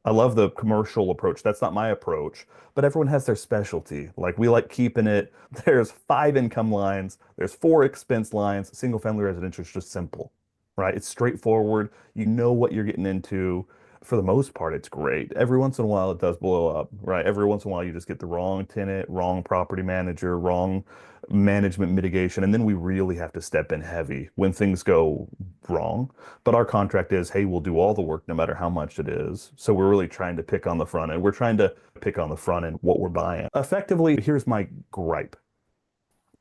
I love the commercial approach. That's not my approach, but everyone has their specialty. Like we like keeping it. There's five income lines, there's four expense lines. Single family residential is just simple, right? It's straightforward. You know what you're getting into. For the most part, it's great. Every once in a while, it does blow up, right? Every once in a while, you just get the wrong tenant, wrong property manager, wrong management mitigation, and then we really have to step in heavy when things go wrong. But our contract is, hey, we'll do all the work no matter how much it is. So we're really trying to pick on the front end. We're trying to pick on the front end what we're buying. Effectively, here's my gripe.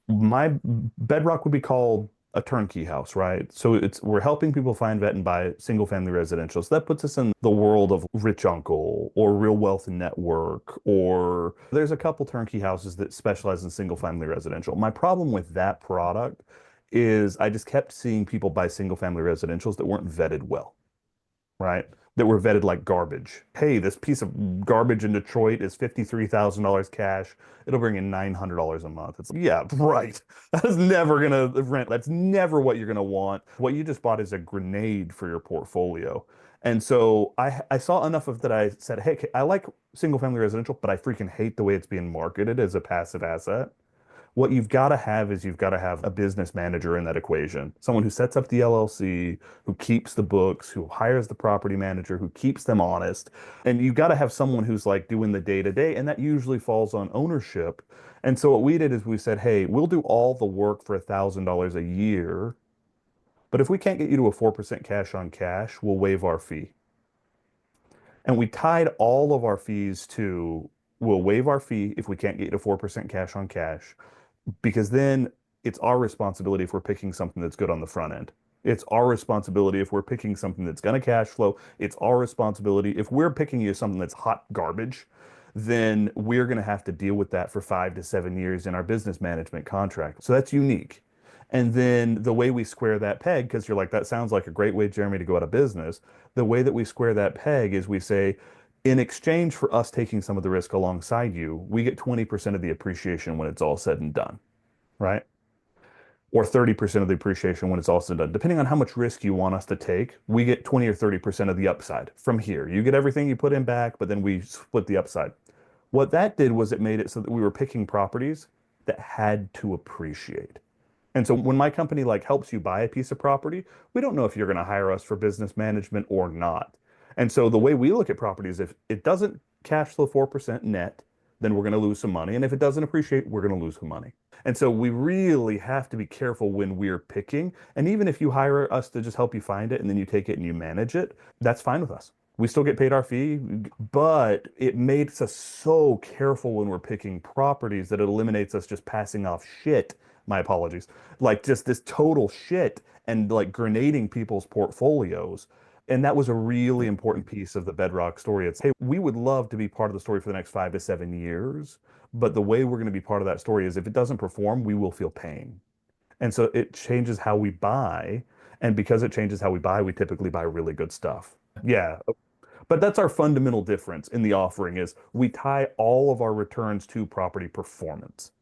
My bedrock would be called a turnkey house, right? So it's we're helping people find vet and buy single family residential. So that puts us in the world of Rich Uncle or Real Wealth Network, or there's a couple turnkey houses that specialize in single family residential. My problem with that product is I just kept seeing people buy single family residentials that weren't vetted well, right? That were vetted like garbage. Hey, this piece of garbage in Detroit is $53,000 cash. It'll bring in $900 a month. It's like, yeah, right. That's never gonna rent. That's never what you're gonna want. What you just bought is a grenade for your portfolio. And so I saw enough of that. I said, hey, I like single family residential, but I freaking hate the way it's being marketed as a passive asset. What you've got to have is you've got to have a business manager in that equation, someone who sets up the LLC, who keeps the books, who hires the property manager, who keeps them honest. And you've got to have someone who's like doing the day to day, and that usually falls on ownership. And so what we did is we said, hey, we'll do all the work for $1,000 a year, but if we can't get you to a 4% cash on cash, we'll waive our fee. And we tied all of our fees to we'll waive our fee if we can't get you to 4% cash on cash, because then it's our responsibility if we're picking something that's good on the front end. It's our responsibility if we're picking something that's going to cash flow. It's our responsibility if we're picking you something that's hot garbage, then we're going to have to deal with that for 5 to 7 years in our business management contract. So that's unique. And then the way we square that peg, because you're like, that sounds like a great way, Jeremy, to go out of business. The way that we square that peg is we say, in exchange for us taking some of the risk alongside you, we get 20% of the appreciation when it's all said and done, right? Or 30% of the appreciation when it's all said and done. Depending on how much risk you want us to take, we get 20 or 30% of the upside from here. You get everything you put in back, but then we split the upside. What that did was it made it so that we were picking properties that had to appreciate. And so when my company like helps you buy a piece of property, we don't know if you're going to hire us for business management or not. And so the way we look at properties, if it doesn't cash flow 4% net, then we're going to lose some money. And if it doesn't appreciate, we're going to lose some money. And so we really have to be careful when we're picking. And even if you hire us to just help you find it and then you take it and you manage it, that's fine with us. We still get paid our fee, but it makes us so careful when we're picking properties that it eliminates us just passing off shit. My apologies. Like just this total shit and like grenading people's portfolios. And that was a really important piece of the Bedrock story. It's, hey, we would love to be part of the story for the next 5 to 7 years, but the way we're going to be part of that story is if it doesn't perform, we will feel pain. And so it changes how we buy. And because it changes how we buy, we typically buy really good stuff. Yeah. But that's our fundamental difference in the offering is we tie all of our returns to property performance.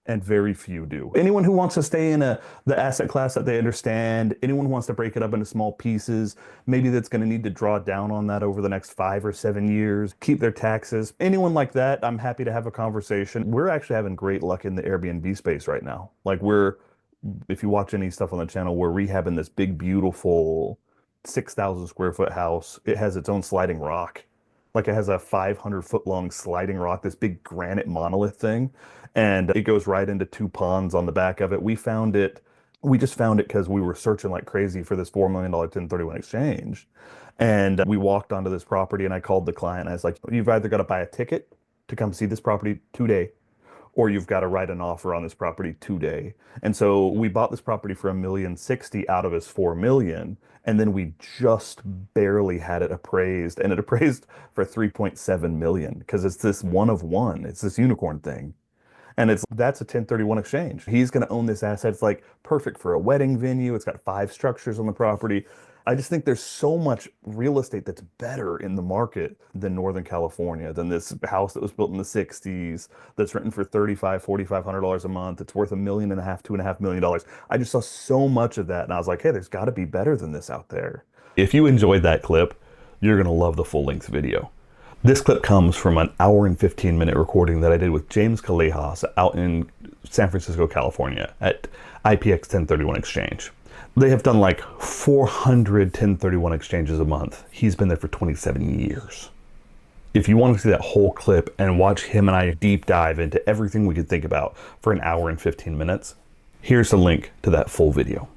And very few do. Anyone who wants to stay in the asset class that they understand, anyone who wants to break it up into small pieces, maybe that's going to need to draw down on that over the next 5 or 7 years, keep their taxes. Anyone like that, I'm happy to have a conversation. We're actually having great luck in the Airbnb space right now. Like if you watch any stuff on the channel, we're rehabbing this big, beautiful 6,000 square foot house. It has its own sliding rock. Like it has a 500-foot long sliding rock, this big granite monolith thing. And it goes right into two ponds on the back of it. We just found it because we were searching like crazy for this $4 million 1031 exchange. And we walked onto this property and I called the client. I was like, you've either got to buy a ticket to come see this property today, or you've got to write an offer on this property today. And so we bought this property for $1,060,000 out of his 4 million. And then we just barely had it appraised, and it appraised for 3.7 million because it's this one of one. It's this unicorn thing. And that's a 1031 exchange. He's going to own this asset. It's like perfect for a wedding venue. It's got five structures on the property. I just think there's so much real estate that's better in the market than Northern California, than this house that was built in the 60s that's renting for $4,500 a month. It's worth $1.5 million, $2.5 million. I just saw so much of that and I was like, hey, there's got to be better than this out there. If you enjoyed that clip, you're going to love the full-length video. This clip comes from an hour and 15-minute recording that I did with James Callejas out in San Francisco, California at IPX 1031 Exchange. They have done like 400 1031 exchanges a month. He's been there for 27 years. If you want to see that whole clip and watch him and I deep dive into everything we could think about for an hour and 15 minutes, here's the link to that full video.